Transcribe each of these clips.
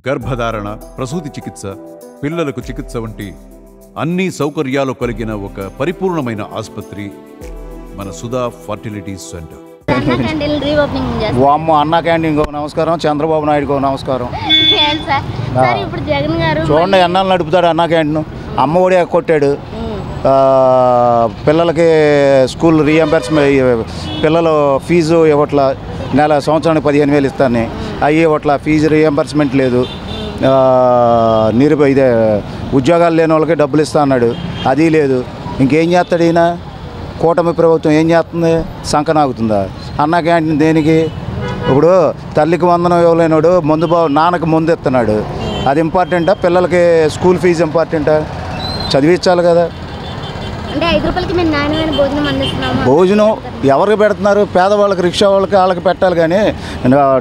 గర్భధారణ, ప్రసూతి చికిత్స, పిల్లలకు చికిత్స వంటి అన్ని సౌకర్యాలు కలిగిన ఒక పరిపూర్ణమైన ఆసుపత్రి మన సుధా ఫర్టిలిటీ సెంటర్. వామ్మో, అన్నా క్యాంటీన్కి నమస్కారం, చంద్రబాబు నాయుడుకి నమస్కారం. చూడండి, ఎన్నాళ్ళు నడుపుతాడు అన్నా క్యాంటీన్. అమ్మ ఒడి కొట్టాడు, పిల్లలకి స్కూల్ రీఎంబర్స్మెంట్, పిల్లలు ఫీజు ఇవ్వట్లా, సంవత్సరానికి 15,000 ఇస్తాను, అవి ఇవ్వట్లా, ఫీజు రీఎంబర్స్మెంట్ లేదు, ఇదే ఉద్యోగాలు లేని వాళ్ళకి డబ్బులు ఇస్తా అన్నాడు, అది లేదు. ఇంకేం చేస్తాడు ఈయన? కూటమి ప్రభుత్వం ఏం చేస్తుంది? సంకనాగుతుందా? అన్నా క్యాంటీన్ దేనికి? ఇప్పుడు తల్లికి వందనం ఇవ్వలేనాడు, నాన్నకి ముందు ఇస్తున్నాడు, అది ఇంపార్టెంటా? పిల్లలకి స్కూల్ ఫీజు ఇంపార్టెంటా? చదివించాలి కదా. భోజనం ఎవరికి పెడుతున్నారు? పేదవాళ్ళకి, రిక్షా వాళ్ళకి, వాళ్ళకి పెట్టాలి. కానీ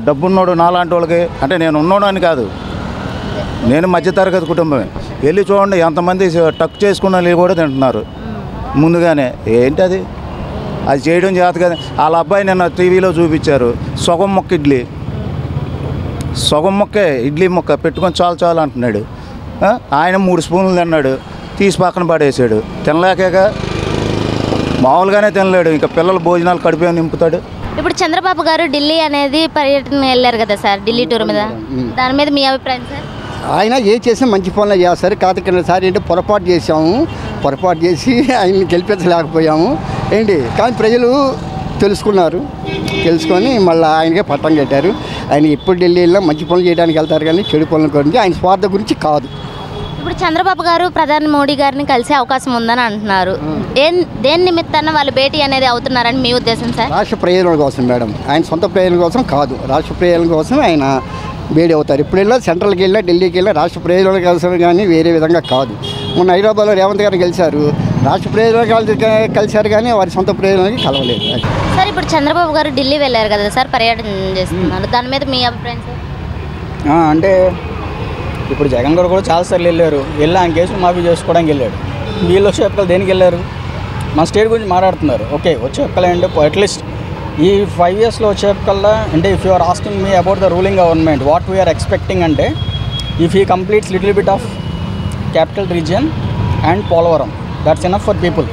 డబ్బున్నోడు నాలాంటి వాళ్ళకి, అంటే నేను ఉన్నోడు అని కాదు, నేను మధ్యతరగతి కుటుంబమే. వెళ్ళి చూడండి, ఎంతమంది టక్ చేసుకున్న వాళ్ళు కూడా తింటున్నారు ముందుగానే. ఏంటి అది? అది చేయడం చేత కదా. వాళ్ళ అబ్బాయి నిన్న టీవీలో చూపించారు, సగం ముక్క ఇడ్లీ, సగం ముక్కే ఇడ్లీ ముక్క పెట్టుకొని చాలు చాలు అంటున్నాడు. ఆయన 3 స్పూన్లు తిన్నాడు, తీసి పక్కన పడేసాడు. తినలేక మామూలుగానే తినలేడు, ఇంకా పిల్లల భోజనాలు కడిపే నింపుతాడు. ఇప్పుడు చంద్రబాబు గారు ఢిల్లీ అనేది పర్యటన వెళ్ళారు కదా సార్, ఢిల్లీ టూర్ మీద, దాని మీద మీ అభిప్రాయం సార్? ఆయన ఏ చేసినా మంచి పనులు చేస్తారు. కాదు ఏంటి, పొరపాటు చేసి ఆయన్ని గెలిపించలేకపోయాము ఏంటి. కానీ ప్రజలు తెలుసుకొని మళ్ళీ ఆయనకే పట్టం కట్టారు. ఆయన ఎప్పుడు ఢిల్లీలో మంచి పనులు చేయడానికి వెళ్తారు, కానీ చెడు పనుల గురించి, ఆయన స్వార్థ గురించి కాదు. ఇప్పుడు చంద్రబాబు గారు ప్రధాని మోడీ గారిని కలిసే అవకాశం ఉందని అంటున్నారు. దేని నిమిత్తాన వాళ్ళు భేటీ అనేది అవుతున్నారని మీ ఉద్దేశం సార్? రాష్ట్ర ప్రయోజనాల కోసం మేడం, ఆయన సొంత ప్రయోజనం కోసం కాదు, రాష్ట్ర ప్రయోజనం కోసం ఆయన భేటీ అవుతారు. ఇప్పుడు వెళ్ళినా, సెంట్రల్కి వెళ్ళినా, ఢిల్లీకి వెళ్ళినా రాష్ట్ర ప్రయోజనాల కోసం, కానీ వేరే విధంగా కాదు. మొన్న హైదరాబాద్లో రేవంత్ గారు గెలిచారు, రాష్ట్ర ప్రయోజనాలు కలిశారు, కానీ వారి సొంత ప్రయోజనాలకి కలవలేదు సార్. ఇప్పుడు చంద్రబాబు గారు ఢిల్లీ వెళ్ళారు కదా సార్, పర్యటన చేస్తున్నారు, దాని మీద మీ అభిప్రాయం సార్? అంటే ఇప్పుడు జగన్ గారు కూడా చాలాసార్లు వెళ్ళారు, ఆయన కేసులు మాఫీ చేసుకోవడానికి వెళ్ళాడు. వీళ్ళు వచ్చే ఒక్కలు దేనికి వెళ్ళారు? మన స్టేట్ గురించి మాట్లాడుతున్నారు. ఓకే, వచ్చే ఒక్కలంటే అట్లీస్ట్ ఈ 5 yearsలో వచ్చే ఒక్కల్లా, అంటే if you are asking me about the ruling government, what we are expecting అంటే, ఇఫ్ ఈ completes little bit of capital region and Polavaram, that's enough for people.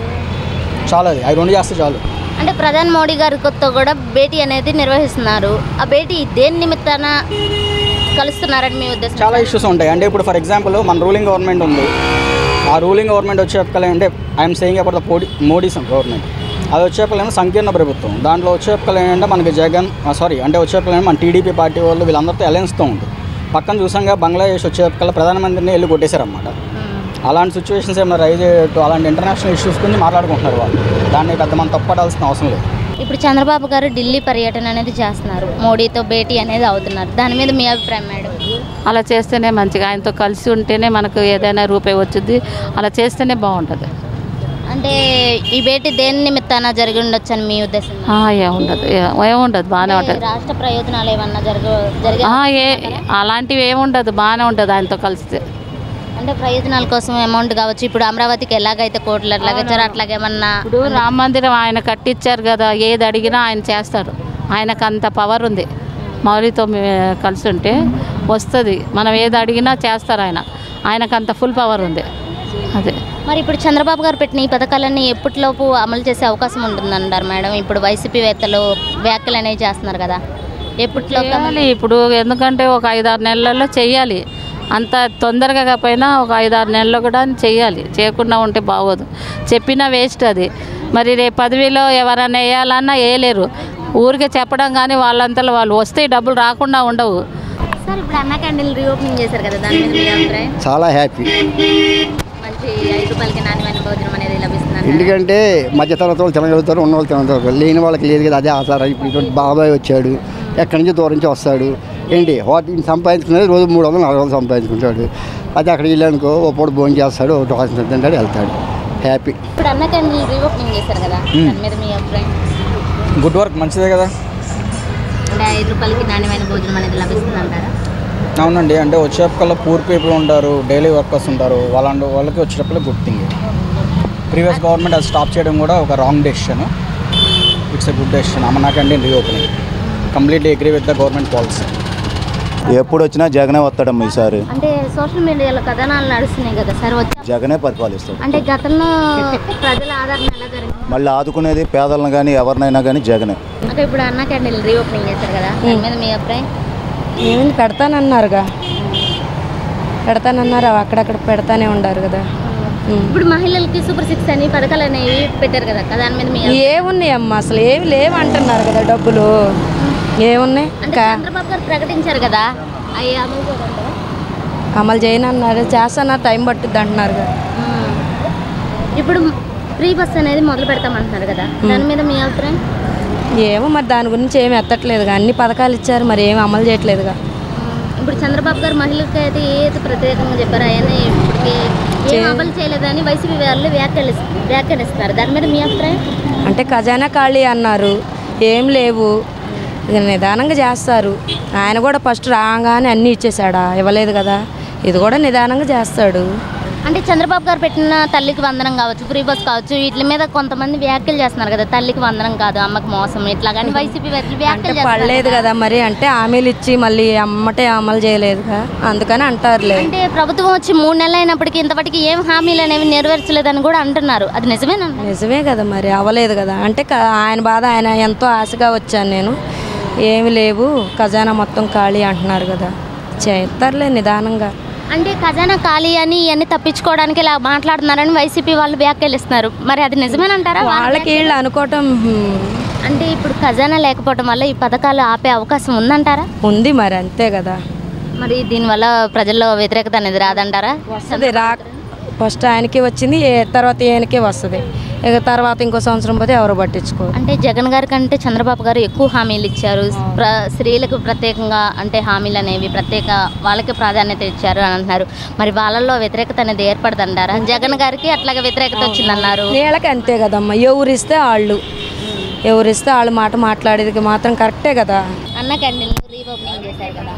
చాలా, అది 2 చేస్తే చాలు. అంటే ప్రధాని మోడీ గారితో కూడా భేటీ అనేది నిర్వహిస్తున్నారు. ఆ భేటీ దేని నిమిత్తాన కలుస్తున్నారని మీ ఉద్దేశం? చాలా ఇష్యూస్ ఉంటాయి. అంటే ఇప్పుడు ఫర్ ఎగ్జాంపుల్ మన రూలింగ్ గవర్నమెంట్ ఉంది, ఆ రూలింగ్ గవర్నమెంట్ వచ్చే ఒక్కలంటే I'm saying about the Modi government, అది వచ్చే ఒక్కలేమో సంకీర్ణ ప్రభుత్వం. దాంట్లో వచ్చే ఒక్కలు ఏంటంటే మనకి అంటే వచ్చే ఒక్కలేమో మన టీడీపీ పార్టీ వాళ్ళు వీళ్ళందరితో అలయన్స్తో ఉంది. పక్కన చూసాంగా బంగ్లాదేశ్ వచ్చే ఒక్కల ప్రధానమంత్రిని వెళ్ళి కొట్టేశారన్నమాట. అలాంటి సిచ్యువేషన్స్ ఏమైనా రైజ్ అయ్యేట్టు, అలాంటి ఇంటర్నేషనల్ ఇష్యూస్ గురించి మాట్లాడుకుంటున్నారు వాళ్ళు. దాన్ని పెద్ద మనం తప్పడాల్సిన అవసరం లేదు. ఇప్పుడు చంద్రబాబు గారు ఢిల్లీ పర్యటన అనేది చేస్తున్నారు, మోడీతో భేటీ అనేది అవుతున్నారు, దాని మీద మీ అభిప్రాయం మేడం? అలా చేస్తేనే మంచిగా, ఆయనతో కలిసి ఉంటేనే మనకు ఏదైనా రూపాయి వచ్చింది, అలా చేస్తేనే బాగుంటుంది. అంటే ఈ భేటీ దేని నిమిత్తాన జరిగి ఉండొచ్చు అని మీ ఉద్దేశం? ఏముండదు, బాగానే ఉంటుంది. రాష్ట్ర ప్రయోజనాలు ఏమన్నా అలాంటివి ఏముండదు, బాగానే ఉంటుంది ఆయనతో కలిస్తే. అంటే ప్రయోజనాల కోసం అమౌంట్ కావచ్చు, ఇప్పుడు అమరావతికి ఎలాగైతే కోట్లు అట్లాగచ్చారు, అట్లాగేమన్నా. ఇప్పుడు రామ మందిరం ఆయన కట్టించారు కదా, ఏది అడిగినా ఆయన చేస్తాడు, ఆయనకు అంత పవర్ ఉంది. మౌలితో కలిసి ఉంటే వస్తుంది, మనం ఏది అడిగినా చేస్తారు ఆయనకు అంత ఫుల్ పవర్ ఉంది. అదే మరి ఇప్పుడు చంద్రబాబు గారు పెట్టిన ఈ పథకాలన్నీ ఎప్పటిలోపు అమలు చేసే అవకాశం ఉంటుందంటారు మేడం? ఇప్పుడు వైసీపీ వేత్తలు వ్యాఖ్యలు అనేవి చేస్తున్నారు కదా, ఎప్పట్లో? ఇప్పుడు ఎందుకంటే ఒక 5-6 నెలల్లో చెయ్యాలి, అంత తొందరగా కాకపోయినా ఒక 5-6 నెలల్లో కూడా చెయ్యాలి. చేయకుండా ఉంటే బాగోదు, చెప్పినా వేస్ట్ అది. మరి రేపు పదవిలో ఎవరైనా వేయాలన్నా వేయలేరు, ఊరికే చెప్పడం, కానీ వాళ్ళంతా వాళ్ళు వస్తే డబ్బులు రాకుండా ఉండవు. సార్ ఇప్పుడు అన్నా క్యాంటీన్ రీఓపెనింగ్ చేశారు కదా, దాని మీద మీ అభిప్రాయం? చాలా హ్యాపీ. మంచి 5 రూపాయలకి నాణ్యమైన భోజనం అనేది లభిస్తుంది. ఎందుకంటే మధ్యతరగతి వాళ్ళు తినగలుగుతారు, ఉన్న వాళ్ళు తినగలుగుతారు, లేని వాళ్ళకి లేదు కదా, అదే ఆధారం. ఇప్పుడు ఇటువంటి బాబాయ్ వచ్చాడు, ఎక్కడి నుంచి దూరం నుంచి వస్తాడు ఏంటి, వాటిని సంపాదించుకునేది రోజు 300-400 సంపాదించుకుంటాడు. అదే అక్కడికి వెళ్ళానుకో, ఓ పూట భోజనం చేస్తాడు, ఓ హాస్టల్ తింటాడు, వెళ్తాడు, హ్యాపీ. ఇప్పుడు అన్నా క్యాంటీన్ రీఓపెనింగ్ చేశారు కదా, దాని మీద మీ అభిప్రాయం? గుడ్ వర్క్, మంచిదే కదా. అంటే 5 రూపాయలకి నాణ్యమైన భోజనం అనేది లభిస్తుంది అంటారా? అవునండి, అంటే వచ్చేప్పటికల్లా పూర్ పీపుల్ ఉంటారు, డైలీ వర్కర్స్ ఉంటారు, వాళ్ళకి వచ్చేటప్పుడు గుడ్ థింగ్. ప్రీవియస్ గవర్నమెంట్ అది స్టాప్ చేయడం కూడా ఒక wrong decision. It's a good decision. Anna canteen reopening, completely agree with the government policy. ఎప్పుడు వచ్చినా జగనే వస్తాడమ్మా ఈసారి. అంటే సోషల్ మీడియాలో కథనాలు నడుస్తున్నాయి కదా సార్, జగనే పరిపాలిస్తాడు. అంటే గతంలో ప్రజల ఆదరణ ఎలా జరిగింది? మళ్ళీ ఆదుకునేది పేదలను కానీ ఎవరినైనా కానీ జగనే. అంటే ఇప్పుడు అన్న క్యాంటీన్ రీఓపెనింగ్ చేశారు కదా, దాని మీద మీ అభిప్రాయం? ఏమైంది, పెడతానన్నారుగా, పెడతానన్నారు, అక్కడక్కడ పెడతానే ఉండారు కదా. ఇప్పుడు మహిళలకి సూపర్ 6 అని పథకాలు అనేవి పెట్టారు కదా, దాని మీద మీ ఏమున్నాయమ్మా, అసలు ఏమి లేవు అంటున్నారు కదా, డబ్బులు ఏమున్నాయి. అంటే చంద్రబాబు గారు ప్రకటించారు కదా, అవి అమలు చేయాలంటారా? అమలు చేయనన్నారు, చేస్తాన్నారు, టైం పట్టుద్ది అంటున్నారు కదా. ఇప్పుడు ఫ్రీ బస్ అనేది మొదలు పెడతామంటున్నారు కదా, దాని మీద మీ అభిప్రాయం? ఏమో మరి దాని గురించి ఏమి ఎత్తట్లేదుగా, అన్ని పథకాలు ఇచ్చారు, మరి ఏమి అమలు చేయట్లేదుగా. ఇప్పుడు చంద్రబాబు గారు మహిళలకి అయితే ఏది ప్రత్యేకంగా చెప్పారు, అవన్నీ ఇప్పటికే ఏం అమలు చేయలేదని వైసీపీ వాళ్ళు వ్యాఖ్యానిస్తున్నారు, దాని మీద మీ అభిప్రాయం? అంటే ఖజానా ఖాళీ అన్నారు, ఏం లేవు, ఇక నిదానంగా చేస్తారు. ఆయన కూడా ఫస్ట్ రాగానే అన్నీ ఇచ్చేసాడా, ఇవ్వలేదు కదా, ఇది కూడా నిదానంగా చేస్తాడు. అంటే చంద్రబాబు గారు పెట్టిన తల్లికి వందనం కావచ్చు, ఫ్రీ బస్ కావచ్చు, వీటి మీద కొంతమంది వ్యాఖ్యలు చేస్తున్నారు కదా, తల్లికి వందనం కాదు అమ్మకి మోసం ఇట్లా కానీ వైసీపీ వ్యాఖ్యలు పడలేదు కదా, మరి అంటే హామీలు ఇచ్చి మళ్ళీ అమ్మటే అమలు చేయలేదుగా, అందుకని అంటారులే. అంటే ప్రభుత్వం వచ్చి 3 నెలలు అయినప్పటికీ ఇంతవరకు ఏం హామీలు అనేవి నెరవేర్చలేదని కూడా అంటున్నారు, అది నిజమేనా? నిజమే కదా, మరి అవ్వలేదు కదా. అంటే ఆయన బాధ, ఆయన ఎంతో ఆశగా వచ్చాను నేను, ఏమి లేవు, ఖజానా మొత్తం ఖాళీ అంటున్నారు కదా, చేస్తారులే నిదానంగా. అంటే ఖజానా ఖాళీ అని ఇవన్నీ తప్పించుకోవడానికి ఇలా మాట్లాడుతున్నారని వైసీపీ వాళ్ళు వ్యాఖ్యలిస్తున్నారు, మరి అది నిజమేనంటారా? వాళ్ళకి వీళ్ళు అనుకోవటం. అంటే ఇప్పుడు ఖజానా లేకపోవడం వల్ల ఈ పథకాలు ఆపే అవకాశం ఉందంటారా? ఉంది మరి, అంతే కదా. మరి దీనివల్ల ప్రజల్లో వ్యతిరేకత అనేది రాదంటారా? వస్తుంది, ఫస్ట్ ఆయనకి వచ్చింది, తర్వాత ఈయనకే వస్తుంది, ఇక తర్వాత ఇంకో సంవత్సరం పోతే ఎవరు పట్టించుకోరు. అంటే జగన్ గారి కంటే చంద్రబాబు గారు ఎక్కువ హామీలు ఇచ్చారు, స్త్రీలకు ప్రత్యేకంగా అంటే హామీలు అనేవి ప్రత్యేక వాళ్ళకి ప్రాధాన్యత ఇచ్చారు అని అంటున్నారు, మరి వాళ్ళల్లో వ్యతిరేకత అనేది ఏర్పడదంటారా? జగన్ గారికి అట్లాగే వ్యతిరేకత వచ్చిందన్నారు. వీళ్ళకి అంతే కదమ్మా, ఎవరిస్తే వాళ్ళు మాట మాట్లాడేది మాత్రం కరెక్టే కదా. అన్న క్యాంటీన్ రీఓపెనింగ్ చేశారు కదా.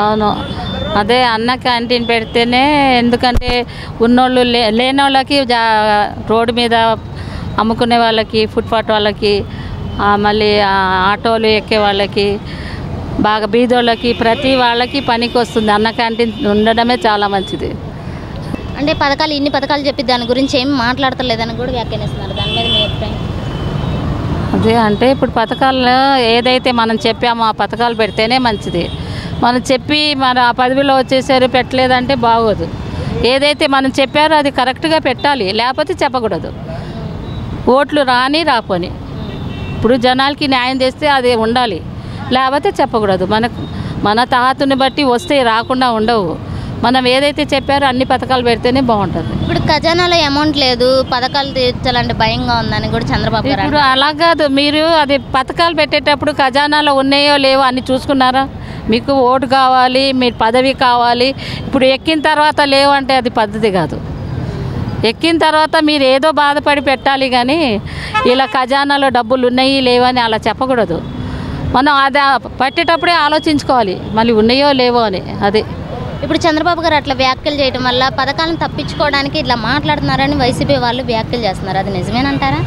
అవును, అదే అన్న క్యాంటీన్ పెడితేనే, ఎందుకంటే ఉన్నోళ్ళు లేనోళ్ళకి రోడ్డు మీద అమ్ముకునే వాళ్ళకి, ఫుట్పాత్ వాళ్ళకి, మళ్ళీ ఆటోలు ఎక్కే వాళ్ళకి, బాగా బీదోళ్ళకి, ప్రతి వాళ్ళకి పనికి వస్తుంది. అన్న క్యాంటీన్ ఉండడమే చాలా మంచిది. అంటే పథకాలు ఇన్ని పథకాలు చెప్పి దాని గురించి ఏం మాట్లాడతలేదని కూడా వ్యాఖ్యానిస్తున్నారు, దాని మీద మీ అభిప్రాయం? అదే అంటే ఇప్పుడు పథకాలు ఏదైతే మనం చెప్పామో ఆ పథకాలు పెడితేనే మంచిది. మనం చెప్పి మన ఆ పదవిలో వచ్చేసారు పెట్టలేదంటే బాగోదు. ఏదైతే మనం చెప్పారో అది కరెక్ట్గా పెట్టాలి, లేకపోతే చెప్పకూడదు. ఓట్లు రాపోని ఇప్పుడు జనాలకి న్యాయం చేస్తే అది ఉండాలి, లేకపోతే చెప్పకూడదు. మన తాహతుని బట్టి వస్తే రాకుండా ఉండవు. మనం ఏదైతే చెప్పారో అన్ని పథకాలు పెడితేనే బాగుంటుంది. ఇప్పుడు ఖజానాలో అమౌంట్ లేదు, పథకాలు తీర్చాలంటే భయంగా ఉందని కూడా చంద్రబాబు గారు. ఇప్పుడు అలా కాదు, మీరు అది పథకాలు పెట్టేటప్పుడు ఖజానాలో ఉన్నాయో లేవో అన్ని చూసుకున్నారా? మీకు ఓటు కావాలి, మీరు పదవి కావాలి, ఇప్పుడు ఎక్కిన తర్వాత లేవు అంటే అది పద్ధతి కాదు. ఎక్కిన తర్వాత మీరు ఏదో బాధపడి పెట్టాలి, కానీ ఇలా ఖజానాలో డబ్బులు ఉన్నాయి లేవని అలా చెప్పకూడదు. మనం అది పట్టేటప్పుడే ఆలోచించుకోవాలి, మళ్ళీ ఉన్నాయో లేవో అని. అది ఇప్పుడు చంద్రబాబు గారు అట్లా వ్యాఖ్యలు చేయడం వల్ల పథకాలను తప్పించుకోవడానికి ఇట్లా మాట్లాడుతున్నారని వైసీపీ వాళ్ళు వ్యాఖ్యలు చేస్తున్నారు, అది నిజమేనంటారా?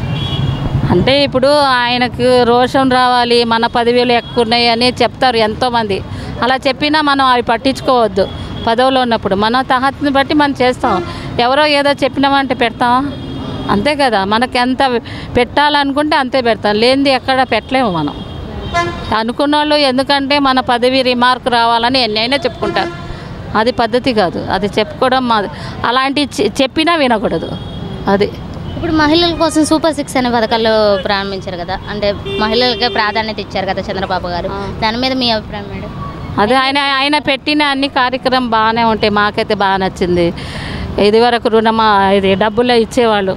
అంటే ఇప్పుడు ఆయనకు రోషం రావాలి, మన పదవిలు ఎక్కువ ఉన్నాయి అని చెప్తారు ఎంతోమంది. అలా చెప్పినా మనం అవి పట్టించుకోవద్దు. పదవిలో ఉన్నప్పుడు మన తహత్ని బట్టి మనం చేస్తాం. ఎవరో ఏదో చెప్పినామంటే పెడతాం, అంతే కదా. మనకు ఎంత పెట్టాలనుకుంటే అంతే పెడతాం, లేనిది ఎక్కడ పెట్టలేము మనం. అనుకున్న వాళ్ళు ఎందుకంటే మన పదవి రిమార్క్ రావాలని ఎన్నైనా చెప్పుకుంటారు, అది పద్ధతి కాదు. అది చెప్పుకోవడం అలాంటి చెప్పినా వినకూడదు. అది ఇప్పుడు మహిళల కోసం సూపర్ 6 అనే పథకాలు ప్రారంభించారు కదా, అంటే మహిళలకే ప్రాధాన్యత ఇచ్చారు కదా చంద్రబాబు గారు, దాని మీద మీ అభిప్రాయం మేడం? అదే ఆయన పెట్టిన అన్ని కార్యక్రమం బాగానే ఉంటాయి, మాకైతే బాగా నచ్చింది. ఇదివరకు ఇది డబ్బుల్లో ఇచ్చేవాళ్ళు,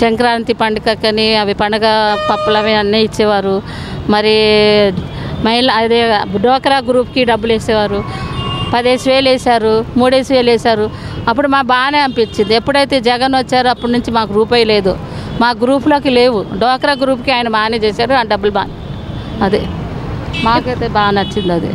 సంక్రాంతి పండుగకని అవి పండుగ పప్పులు అవి అన్నీ ఇచ్చేవారు. మరి అదే డోక్రా గ్రూప్కి డబ్బులు వేసేవారు, 15,000 వేశారు, 3,000 వేశారు. అప్పుడు మాకు బాగానే అనిపించింది. ఎప్పుడైతే జగన్ వచ్చారో అప్పటి నుంచి మాకు రూపాయి లేదు, మా గ్రూప్లోకి లేవు. డోక్రా గ్రూప్కి ఆయన బాగానే చేశారు, ఆ డబ్బులు బాగా, అదే మాకైతే బాగా నచ్చింది అది.